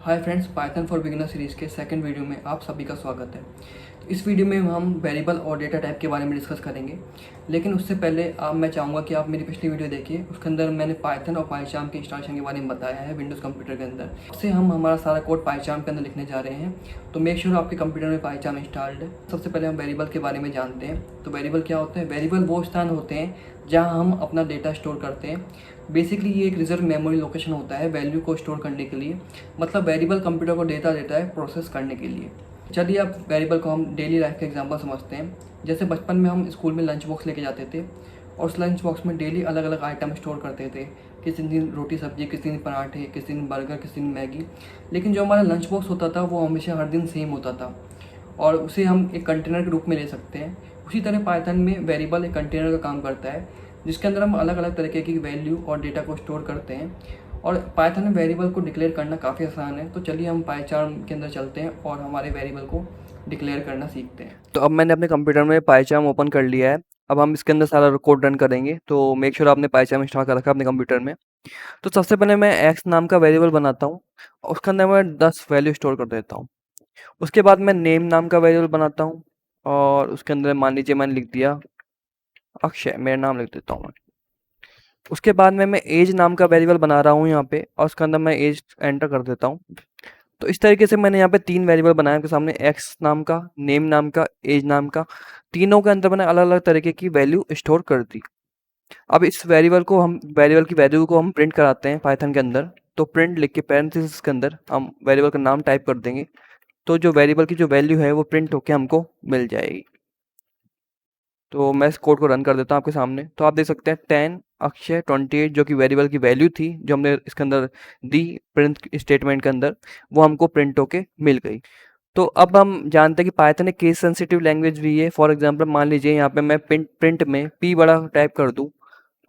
Hi friends, Python for beginner series के second video में आप सभी का स्वागत है। तो इस वीडियो में हम वेरिएबल और डेटा टाइप के बारे में डिस्कस करेंगे, लेकिन उससे पहले मैं चाहूँगा कि आप मेरी पिछली वीडियो देखिए। उसके अंदर मैंने पाइथन और पाइचार्म के इंस्टॉलेशन के बारे में बताया है विंडोज़ कंप्यूटर के अंदर। उससे हम हमारा सारा कोड पाइचार्म के अंदर लिखने जा रहे हैं, तो मेक श्योर आपके कंप्यूटर में पाइचार्म इंस्टॉल्ड है। सबसे पहले हम वेरिएबल के बारे में जानते हैं। तो वेरिएबल क्या होते हैं? वेरिएबल वो स्थान होते हैं जहाँ हम अपना डेटा स्टोर करते हैं। बेसिकली ये एक रिजर्व मेमोरी लोकेशन होता है वैल्यू को स्टोर करने के लिए। मतलब वेरिएबल कंप्यूटर को डेटा देता है प्रोसेस करने के लिए। चलिए अब वेरिएबल को हम डेली लाइफ का एग्जांपल समझते हैं। जैसे बचपन में हम स्कूल में लंच बॉक्स लेके जाते थे और उस लंच बॉक्स में डेली अलग अलग आइटम स्टोर करते थे। किसी दिन रोटी सब्जी, किसी दिन पराठे, किसी दिन बर्गर, किसी दिन मैगी। लेकिन जो हमारा लंच बॉक्स होता था वो हमेशा हर दिन सेम होता था और उसे हम एक कंटेनर के रूप में ले सकते हैं। उसी तरह पाइथन में वेरिएबल एक कंटेनर का काम करता है जिसके अंदर हम अलग अलग तरीके की वैल्यू और डेटा को स्टोर करते हैं। और पाइथन में वेरिएबल को डिक्लेयर करना काफ़ी आसान है। तो चलिए हम पाइचार्म के अंदर चलते हैं और हमारे वेरिएबल को डिक्लेयर करना सीखते हैं। तो अब मैंने अपने कंप्यूटर में पाइचार्म ओपन कर लिया है। अब हम इसके अंदर सारा कोड रन करेंगे। तो मेक श्योर आपने पाइचार्म इंस्टॉल कर रखा है अपने कंप्यूटर में। तो सबसे पहले मैं एक्स नाम का वेरिएबल बनाता हूँ और उसके अंदर मैं 10 वैल्यू स्टोर कर देता हूँ। उसके बाद मैं नेम नाम का वेरिएबल बनाता हूँ और उसके अंदर मान लीजिए मैंने लिख दिया अक्षय, मेरा नाम लिख देता हूँ मैं। उसके बाद में मैं एज नाम का वेरिएबल बना रहा हूँ यहाँ पे और उसके अंदर मैं एज एंटर कर देता हूँ। तो इस तरीके से मैंने यहाँ पे 3 वेरिएबल बनाए आपके सामने, एक्स नाम का, नेम नाम का, एज नाम का। तीनों के अंदर मैंने अलग अलग तरीके की वैल्यू स्टोर कर दी। अब इस वेरिएबल की वैल्यू को हम प्रिंट कराते हैं पाइथन के अंदर। तो प्रिंट लिख के पैरेंथेसिस के अंदर हम वेरिएबल का नाम टाइप कर देंगे। तो जो वेरिएबल की जो वैल्यू है वो प्रिंट होके हमको मिल जाएगी। तो मैं इस कोड को रन कर देता हूँ आपके सामने। तो आप देख सकते हैं 10 अक्षय 28 जो कि वेरिएबल की वैल्यू थी जो हमने इसके अंदर दी प्रिंट स्टेटमेंट के अंदर, वो हमको प्रिंट होके मिल गई। तो अब हम जानते हैं कि पाइथन एक केस सेंसिटिव लैंग्वेज भी है। फॉर एग्जांपल मान लीजिए यहाँ पे मैं प्रिंट में p बड़ा टाइप कर दूँ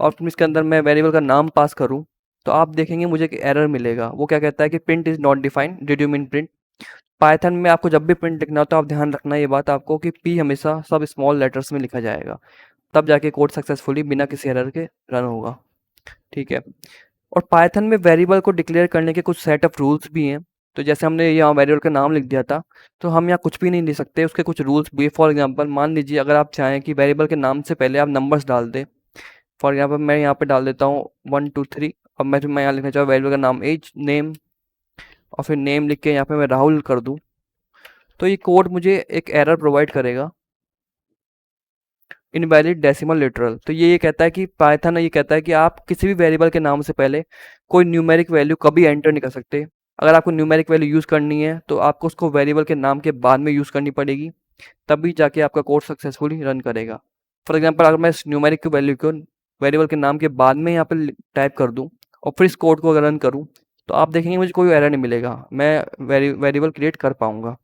और फिर इसके अंदर मैं वेरिएबल का नाम पास करूँ, तो आप देखेंगे मुझे कि एरर मिलेगा। वो क्या कहता है कि print is not defined, did you mean print. Python में आपको जब भी प्रिंट लिखना हो तो आप ध्यान रखना ये बात आपको कि p हमेशा सब स्मॉल लेटर्स में लिखा जाएगा, तब जाके कोड सक्सेसफुली बिना किसी एरर के रन होगा। ठीक है। और पाइथन में वेरिएबल को डिक्लेयर करने के कुछ सेट ऑफ रूल्स भी हैं। तो जैसे हमने यहाँ वेरिएबल का नाम लिख दिया था, तो हम यहाँ कुछ भी नहीं लिख सकते, उसके कुछ रूल्स भी। फॉर एग्जांपल मान लीजिए अगर आप चाहें कि वेरिएबल के नाम से पहले आप नंबर्स डाल दें। फॉर एग्जांपल मैं यहाँ पे डाल देता हूँ 1 2 3। अब मैं यहाँ लिखना चाहूँ वेरिएबल का नाम एज नेम और फिर नेम लिख के यहाँ पे मैं राहुल कर दूँ, तो ये कोड मुझे एक एरर प्रोवाइड करेगा, इनवैलिड डेसिमल लिटरल। तो ये कहता है कि पाइथन ये कहता है कि आप किसी भी वेरिएबल के नाम से पहले कोई न्यूमेरिक वैल्यू कभी एंटर नहीं कर सकते। अगर आपको न्यूमेरिक वैल्यू यूज़ करनी है तो आपको उसको वेरिएबल के नाम के बाद में यूज़ करनी पड़ेगी, तभी जाके आपका कोड सक्सेसफुली रन करेगा। फॉर एग्जांपल अगर मैं इस न्यूमेरिक की वैल्यू को वेरिएबल के नाम के बाद में यहाँ पे टाइप कर दूँ और फिर इस कोड को अगर रन करूँ, तो आप देखेंगे मुझे कोई एरर नहीं मिलेगा, मैं वेरिएबल क्रिएट कर पाऊँगा।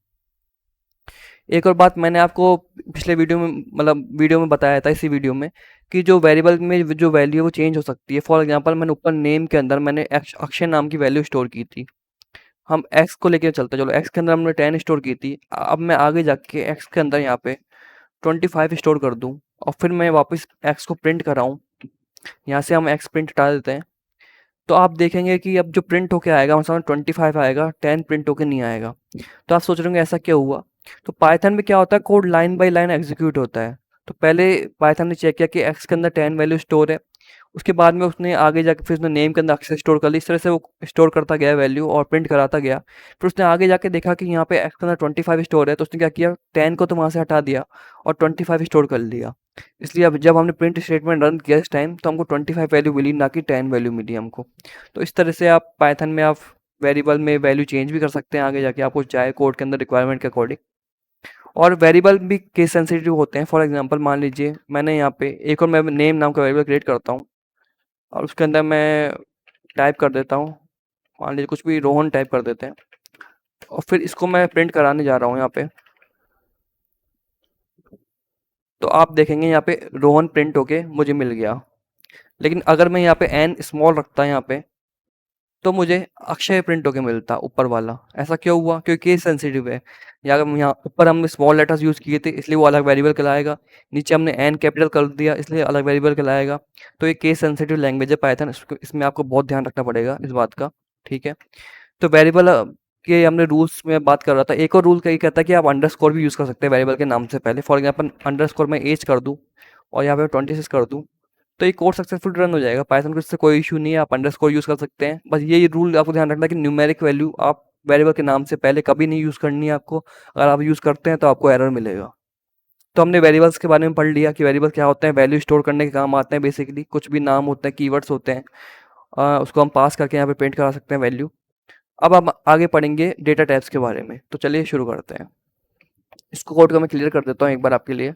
एक और बात मैंने आपको पिछले वीडियो में वीडियो में बताया था, इसी वीडियो में, कि जो वेरिएबल में जो वैल्यू है वो चेंज हो सकती है। फॉर एग्जांपल मैंने ऊपर नेम के अंदर मैंने अक्षय नाम की वैल्यू स्टोर की थी। हम एक्स को लेके चलते हैं। चलो एक्स के अंदर हमने 10 स्टोर की थी। अब मैं आगे जाके एक्स के अंदर यहाँ पे 25 स्टोर कर दूँ और फिर मैं वापस एक्स को प्रिंट कराऊँ। यहाँ से हम एक्स प्रिंट हटा देते हैं। तो आप देखेंगे कि अब जो प्रिंट होके आएगा हमारे सामने 25 आएगा, 10 प्रिंट होके नहीं आएगा। तो आप सोच रहे होंगे ऐसा क्या हुआ। तो पाइथन में क्या होता है, code line by line execute होता है। तो पहले पाइथन ने चेक किया कि एक्स के अंदर 10 वैल्यू स्टोर है। उसके बाद में उसने आगे जाके फिर उसने नेम के अंदर अक्षर स्टोर कर ली। इस तरह से वो स्टोर करता गया वैल्यू और प्रिंट कराता गया। फिर उसने आगे जाके देखा कि यहाँ पे एक्स के अंदर 25 स्टोर है, तो उसने क्या किया, 10 को तो वहाँ से हटा दिया और 25 स्टोर कर लिया। इसलिए अब जब हमने प्रिंट स्टेटमेंट रन किया इस टाइम, तो हमको 25 वैल्यू मिली, ना कि 10 वैल्यू मिली हमको। तो इस तरह से आप पाइथन में आप वेरिएबल में वैल्यू चेंज भी कर सकते हैं आगे जाके, आपको चाहे कोड के अंदर रिक्वायरमेंट के अकॉर्डिंग। और वेरिएबल भी केस सेंसिटिव होते हैं। फॉर एग्जांपल मान लीजिए मैंने यहाँ पे एक और मैं नेम नाम का वेरिएबल क्रिएट करता हूँ और उसके अंदर मैं टाइप कर देता हूँ, मान लीजिए कुछ भी रोहन टाइप कर देते हैं और फिर इसको मैं प्रिंट कराने जा रहा हूँ यहाँ पे। तो आप देखेंगे यहाँ पे रोहन प्रिंट होके मुझे मिल गया। लेकिन अगर मैं यहाँ पे एन स्मॉल रखता यहाँ पे तो मुझे अक्षय प्रिंट होके मिलता ऊपर वाला। ऐसा क्यों हुआ? क्योंकि केस सेंसिटिव है। या अगर यहाँ ऊपर हमने स्मॉल लेटर्स यूज़ किए थे इसलिए वो अलग वेरिएबल कहलाएगा, नीचे हमने एन कैपिटल कर दिया इसलिए अलग वेरिएबल कहलाएगा। तो ये केस सेंसिटिव लैंग्वेज है पाइथन, इसमें आपको बहुत ध्यान रखना पड़ेगा इस बात का, ठीक है? तो वेरिएबल के हमने रूल्स में बात कर रहा था। एक और रूल का ये कहता है कि आप अंडरस्कोर भी यूज़ कर सकते हैं वेरिएबल के नाम से पहले। फॉर एग्जांपल अंडरस्कोर मैं एज कर दूँ और यहाँ पे 26 कर दूँ, तो ये कोड सक्सेसफुल रन हो जाएगा। पाइथन को इससे कोई इशू नहीं है, आप अंडरस्कोर यूज़ कर सकते हैं। बस ये रूल आपको ध्यान रखना है कि न्यूमेरिक वैल्यू आप वेरिएबल के नाम से पहले कभी नहीं यूज़ करनी है आपको। अगर आप यूज़ करते हैं तो आपको एरर मिलेगा। तो हमने वेरिएबल्स के बारे में पढ़ लिया कि वेरिएबल क्या होते हैं, वैल्यू स्टोर करने के काम आते हैं बेसिकली। कुछ भी नाम होते हैं, कीवर्ड्स होते हैं, उसको हम पास करके यहाँ पे प्रिंट करा सकते हैं वैल्यू। अब हम आगे पढ़ेंगे डेटा टाइप्स के बारे में, तो चलिए शुरू करते हैं। इसको कोड को मैं क्लियर कर देता हूँ एक बार आपके लिए।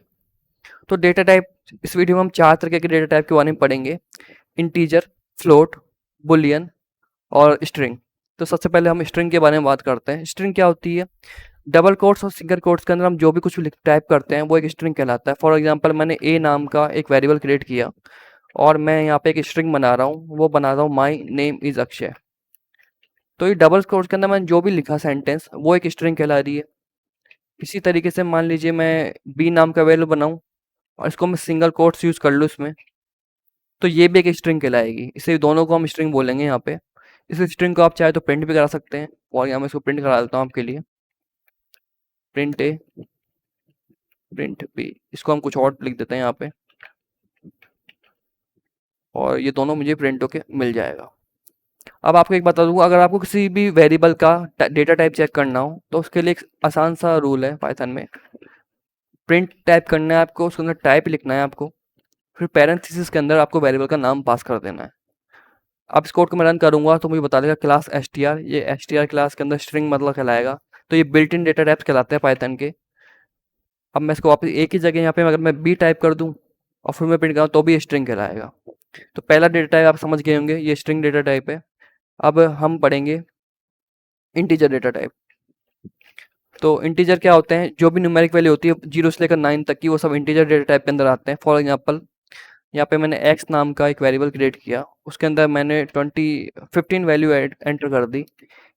तो डेटा टाइप, इस वीडियो में हम 4 तरह के डेटा टाइप के बारे में पढ़ेंगे: इंटीजर, फ्लोट, बुलियन और स्ट्रिंग। तो सबसे पहले हम स्ट्रिंग के बारे में बात करते हैं। स्ट्रिंग क्या होती है? डबल कोट्स और सिंगल कोट्स के अंदर हम जो भी कुछ टाइप करते हैं वो एक स्ट्रिंग कहलाता है। फॉर एग्जांपल मैंने ए नाम का एक वेरिएबल क्रिएट किया और मैं यहाँ पे एक स्ट्रिंग बना रहा हूँ, वो बना रहा हूँ माई नेम इज़ अक्षय। तो ये डबल कोट्स के अंदर मैंने जो भी लिखा सेंटेंस वो एक स्ट्रिंग कहला रही है। इसी तरीके से मान लीजिए मैं बी नाम का वेरिएबल बनाऊँ और इसको मैं सिंगल कोट्स यूज़ कर लूँ इसमें, तो ये भी एक स्ट्रिंग कहलाएगी। इसे दोनों को हम स्ट्रिंग बोलेंगे यहाँ पे। इस स्ट्रिंग को आप चाहे तो प्रिंट भी करा सकते हैं, और यहाँ मैं इसको प्रिंट करा देता हूँ आपके लिए। प्रिंट ए, प्रिंट बी, इसको हम कुछ और लिख देते हैं यहाँ पे, और ये दोनों मुझे प्रिंट होके मिल जाएगा। अब आपको एक बता दूंगा, अगर आपको किसी भी वेरिएबल का डेटा टाइप चेक करना हो तो उसके लिए एक आसान सा रूल है पाइथन में। प्रिंट टाइप करना है आपको, उसके अंदर टाइप लिखना है आपको, फिर पैरेंथेसिस के अंदर आपको वेरिएबल का नाम पास कर देना है। अब इस कोड को मैं रन करूंगा तो मुझे बता देगा क्लास str। ये str क्लास के अंदर स्ट्रिंग मतलब कहलाएगा। तो ये बिल्ट इन डेटा टाइप्स कहलाते हैं पाइथन के। अब मैं इसको वापस एक ही जगह यहाँ पे अगर मैं बी टाइप कर दूँ और फिर मैं प्रिंट करूँ तो भी स्ट्रिंग कहलाएगा। तो पहला डेटा टाइप आप समझ गए होंगे, ये स्ट्रिंग डेटा टाइप है। अब हम पढ़ेंगे इंटीजर डेटा टाइप। तो इंटीजर क्या होते हैं? जो भी न्यूमेरिक वैल्यू होती है 0 से लेकर 9 तक की, वो सब इंटीजर डेटा टाइप के अंदर आते हैं। फॉर एग्जांपल यहाँ पे मैंने x नाम का एक वेरिएबल क्रिएट किया, उसके अंदर मैंने 15 वैल्यू एंटर कर दी।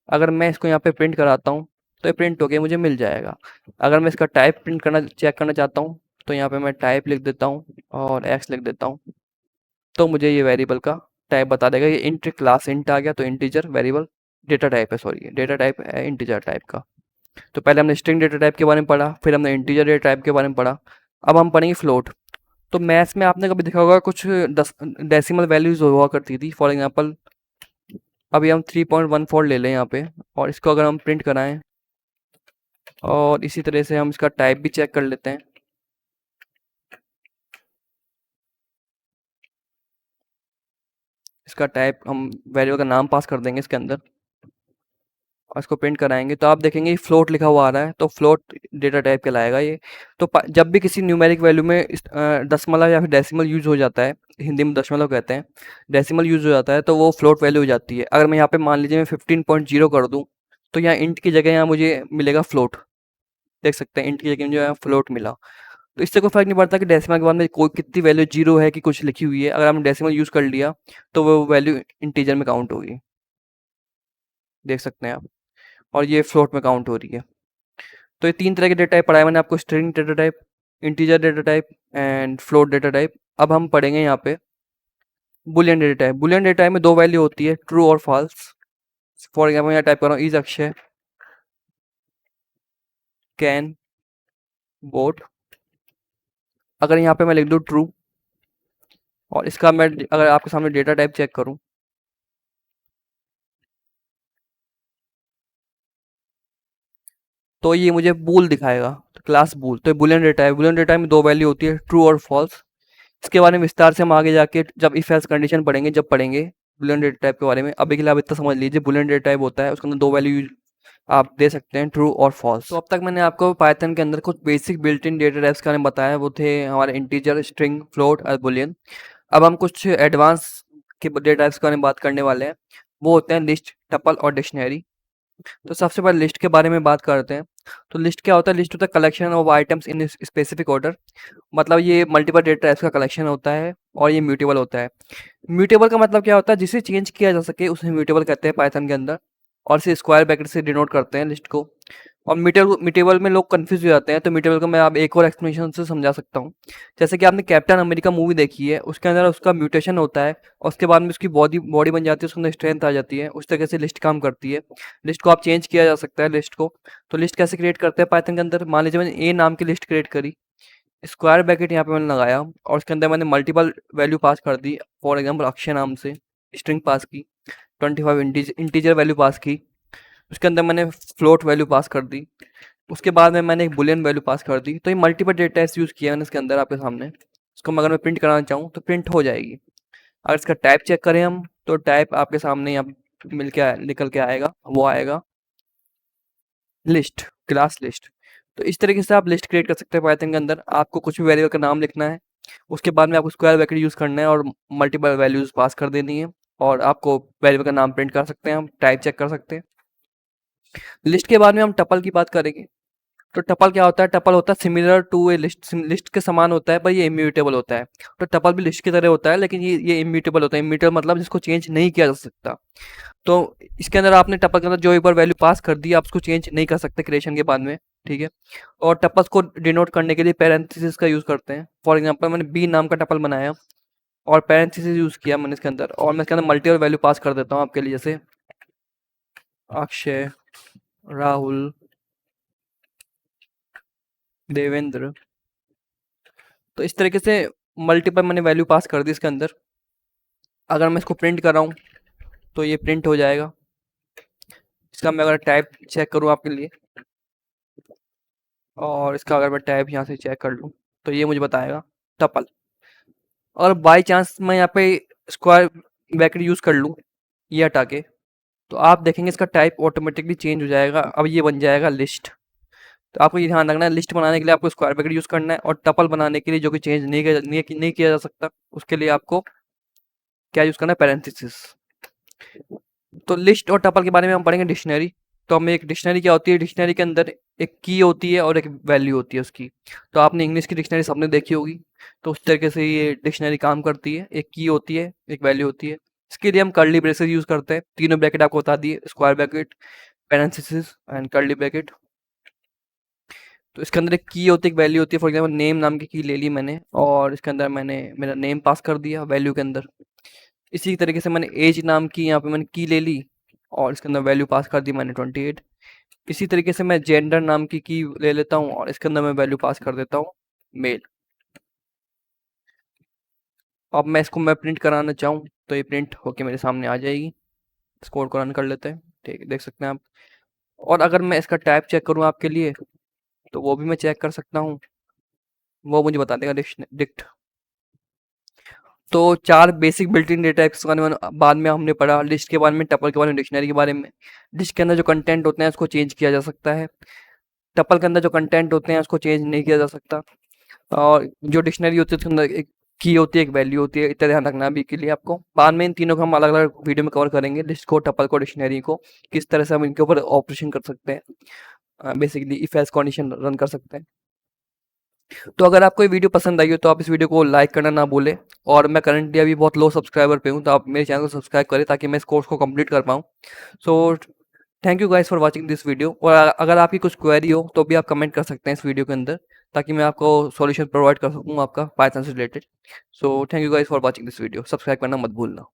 अगर मैं इसको यहाँ पे प्रिंट कराता हूँ तो ये प्रिंट होके मुझे मिल जाएगा। अगर मैं इसका टाइप प्रिंट करना चेक करना चाहता हूँ तो यहाँ पे मैं टाइप लिख देता हूँ और x लिख देता हूँ, तो मुझे ये वेरिएबल का टाइप बता देगा। ये इंट क्लास इंट आ गया, तो इंटीजर वेरिएबल डेटा टाइप है, सॉरी डेटा टाइप है इंटीजर टाइप का। तो पहले हमने स्ट्रिंग डेटा टाइप के बारे में पढ़ा, फिर हमने इंटीजर डेटा टाइप के बारे में पढ़ा। अब हम पढ़ेंगे फ्लोट। तो मैथ्स में आपने कभी देखा होगा कुछ डेसिमल वैल्यूज हुआ करती थी। फॉर एग्जांपल अभी हम 3.14 ले लें यहाँ पे, और इसको अगर हम प्रिंट कराएं और इसी तरह से हम इसका टाइप भी चेक कर लेते हैं। इसका टाइप हम वेरिएबल का नाम पास कर देंगे इसके अंदर और इसको प्रिंट कराएंगे तो आप देखेंगे फ्लोट लिखा हुआ आ रहा है, तो फ्लोट डेटा टाइप कहलाएगा ये। तो जब भी किसी न्यूमेरिक वैल्यू में दशमलव या फिर डेसिमल यूज हो जाता है, हिंदी में दशमलव कहते हैं, डेसिमल यूज हो जाता है तो वो फ्लोट वैल्यू हो जाती है। अगर मैं यहाँ पे मान लीजिए मैं 15.0 कर दूँ तो यहाँ इंट की जगह यहाँ मुझे मिलेगा फ्लोट। देख सकते हैं इंट की जगह मुझे यहाँ फ्लोट मिला। तो इससे कोई फर्क नहीं पड़ता कि डेसिमल के बाद में कोई कितनी वैल्यू जीरो है कि कुछ लिखी हुई है। अगर हमने डेसिमल यूज कर लिया तो वो वैल्यू इंटीजर में काउंट होगी, देख सकते हैं आप, और ये फ्लोट में काउंट हो रही है। तो ये 3 तरह के डेटा टाइप पढ़ाए मैंने आपको: string data type, integer data type and float data type. अब हम पढ़ेंगे यहाँ पे Boolean data type. Boolean data type में 2 वैल्यू होती है, ट्रू और फॉल्स। फॉर एग्जाम्पल यहाँ टाइप कर रहा हूँ इज अक्षय कैन वोट। अगर यहाँ पे मैं लिख दूँ ट्रू और इसका मैं अगर आपके सामने डेटा टाइप चेक करूँ तो ये मुझे बूल दिखाएगा, तो क्लास बूल। तो बुलियन डेटा है, बुलियन डेटा में 2 वैल्यू होती है, ट्रू और फॉल्स। इसके बारे में विस्तार से हम आगे जाके जब इफ एल्स कंडीशन पढ़ेंगे जब पढ़ेंगे बुलियन डेटा टाइप के बारे में। अभी के लिए आप इतना समझ लीजिए, बुलियन डेटा टाइप होता है उसके अंदर 2 वैल्यू आप दे सकते हैं, ट्रू और फॉल्स। तो अब तक मैंने आपको पाइथन के अंदर कुछ basic built in data types के बारे में बताया, वो थे हमारे इंटीजर, स्ट्रिंग, फ्लोट और बुलियन। अब हम कुछ एडवांस के डेटा टाइप्स के बारे में बात करने वाले हैं, वो होते हैं लिस्ट, टपल और डिक्शनरी। तो सबसे पहले लिस्ट के बारे में बात करते हैं। तो लिस्ट क्या होता है? लिस्ट होता है collection of items in specific order. मतलब ये मल्टीपल डेटा टाइप्स का कलेक्शन होता है और ये म्यूटेबल होता है। म्यूटेबल का मतलब क्या होता है? जिसे चेंज किया जा सके उसे म्यूटेबल कहते हैं पाइथन के अंदर, और इसे स्क्वायर ब्रैकेट से डिनोट करते हैं लिस्ट को। और म्यूटेबल म्यूटेबल में लोग कंफ्यूज हो जाते हैं, तो म्यूटेबल को मैं आप एक और एक्सप्लेनेशन से समझा सकता हूँ। जैसे कि आपने कैप्टन अमेरिका मूवी देखी है, उसके अंदर उसका म्यूटेशन होता है और उसके बाद में उसकी बॉडी बॉडी बन जाती है, उसके अंदर स्ट्रेंथ आ जाती है। उस तरह से लिस्ट काम करती है। लिस्ट को आप चेंज किया जा सकता है लिस्ट को। तो लिस्ट कैसे क्रिएट करते हैं पाइथन के अंदर? मान लीजिए मैंने ए नाम की लिस्ट क्रिएट करी, स्क्वायर ब्रैकेट यहाँ पे मैंने लगाया और उसके अंदर मैंने मल्टीपल वैल्यू पास कर दी। फॉर एग्जांपल अक्षय नाम से स्ट्रिंग पास की, 25 इंटीजर वैल्यू पास की, उसके अंदर मैंने फ्लोट वैल्यू पास कर दी, उसके बाद में मैंने एक बुलियन वैल्यू पास कर दी। तो ये मल्टीपल डेटा टाइप्स यूज़ किया मैंने इसके अंदर आपके सामने। इसको अगर मैं प्रिंट कराना चाहूँ तो प्रिंट हो जाएगी। अगर इसका टाइप चेक करें हम, तो टाइप आपके सामने यहाँ मिल के निकल के आएगा, वो आएगा लिस्ट, क्लास लिस्ट। तो इस तरीके से आप लिस्ट क्रिएट कर सकते हैं पाइथन के अंदर। आपको कुछ भी वेरिएबल का नाम लिखना है, उसके बाद में आपको स्क्वायर ब्रैकेट यूज़ करना है और मल्टीपल वैल्यूज़ पास कर देनी है, और आपको वेरिएबल का नाम प्रिंट कर सकते हैं, हम टाइप चेक कर सकते हैं। लिस्ट के बाद में हम टपल की बात करेंगे। तो टपल क्या होता है? टपल होता है similar to a list, list के समान होता है पर ये इम्यूटेबल होता है। तो टपल भी लिस्ट की तरह होता है, लेकिन ये इम्यूटेबल होता है। इम्यूटेबल मतलब जिसको चेंज नहीं किया जा सकता। तो इसके अंदर आपने टपल के अंदर जो एक बार वैल्यू पास कर दी, आप उसको चेंज नहीं कर सकते क्रिएशन के बाद में, ठीक है। और टपल्स को डिनोट करने के लिए पैरेंथेसिस का यूज़ करते हैं। फॉर एग्जांपल मैंने बी नाम का टपल बनाया और पैरेंथेसिस यूज़ किया मैंने इसके अंदर, और मैं इसके अंदर मल्टीपल वैल्यू पास कर देता हूँ आपके लिए, जैसे अक्षय, राहुल, देवेंद्र। तो इस तरीके से मल्टीपल मैंने वैल्यू पास कर दी इसके अंदर। अगर मैं इसको प्रिंट कर रहा हूँ तो ये प्रिंट हो जाएगा। इसका मैं अगर टाइप चेक करूँ आपके लिए, और इसका अगर मैं टाइप यहाँ से चेक कर लूँ, तो ये मुझे बताएगा टपल। और बाई चांस मैं यहाँ पे स्क्वायर ब्रैकेट यूज़ कर लूँ ये हटा के, तो आप देखेंगे इसका टाइप ऑटोमेटिकली चेंज हो जाएगा। अब ये बन जाएगा लिस्ट। तो आपको ये ध्यान रखना है, लिस्ट बनाने के लिए आपको स्क्वायर ब्रैकेट यूज़ करना है, और टपल बनाने के लिए जो कि चेंज नहीं किया जा सकता, उसके लिए आपको क्या यूज़ करना है? पैरेंथेसिस। तो लिस्ट और टपल के बारे में हम पढ़ेंगे डिक्शनरी। तो हमें एक डिक्शनरी क्या होती है? डिक्शनरी के अंदर एक की होती है और एक वैल्यू होती है उसकी। तो आपने इंग्लिश की डिक्शनरी सबने देखी होगी, तो उस तरीके से ये डिक्शनरी काम करती है। एक की होती है, एक वैल्यू होती है। इसके लिए हम कर्ली ब्रेसेस यूज़ करते हैं। तीनों ब्रैकेट आपको बता दिए, square bracket, parenthesis and curly bracket. तो इसके अंदर एक की होती है, एक वैल्यू होती है। फॉर एग्जाम्पल नेम नाम की ले ली मैंने, और इसके अंदर मैंने मेरा नेम पास कर दिया वैल्यू के अंदर। इसी तरीके से मैंने एज नाम की यहाँ पे मैंने की ले ली, और इसके अंदर वैल्यू पास कर दी मैंने 28। इसी तरीके से मैं जेंडर नाम की ले लेता हूँ, और इसके अंदर मैं वैल्यू पास कर देता हूँ मेल। अब मैं इसको प्रिंट कराना चाहूँ तो ये प्रिंट होके मेरे सामने आ जाएगी। इस कोड को रन कर लेते हैं, ठीक है, देख सकते हैं आप। और अगर मैं इसका टाइप चेक करूँ आपके लिए, तो वो भी मैं चेक कर सकता हूँ। वो मुझे बता देगा डिक्ट। तो 4 basic built in data types के बारे में बाद में हमने पढ़ा। लिस्ट के बारे में, टपल के बारे में, डिक्शनरी के बारे में। लिस्ट के अंदर जो कंटेंट होते हैं उसको चेंज किया जा सकता है। टपल के अंदर जो कंटेंट होते हैं उसको चेंज नहीं किया जा सकता। और जो डिक्शनरी होती है उसके अंदर एक की होती है, एक वैल्यू होती है। इतना ध्यान रखना अभी के लिए आपको। बाद में इन तीनों को हम अलग अलग वीडियो में कवर करेंगे, लिस्ट को, टपल को, डिक्शनरी को, किस तरह से हम इनके ऊपर ऑपरेशन कर सकते हैं, basically if else condition run कर सकते हैं। तो अगर आपको ये वीडियो पसंद आई हो तो आप इस वीडियो को लाइक करना ना भूलें। और मैं करंटली अभी बहुत लो सब्सक्राइबर पे हूँ, तो आप मेरे चैनल को सब्सक्राइब करें ताकि मैं इस कोर्स को कंप्लीट कर पाऊँ। So thank you guys for watching this video. और अगर आपकी कुछ क्वेरी हो तो भी आप कमेंट कर सकते हैं इस वीडियो के अंदर, ताकि मैं आपको सॉल्यूशन प्रोवाइड कर सकूँ आपका पाइथन से related. So thank you guys for watching this video. Subscribe करना मत भूलना।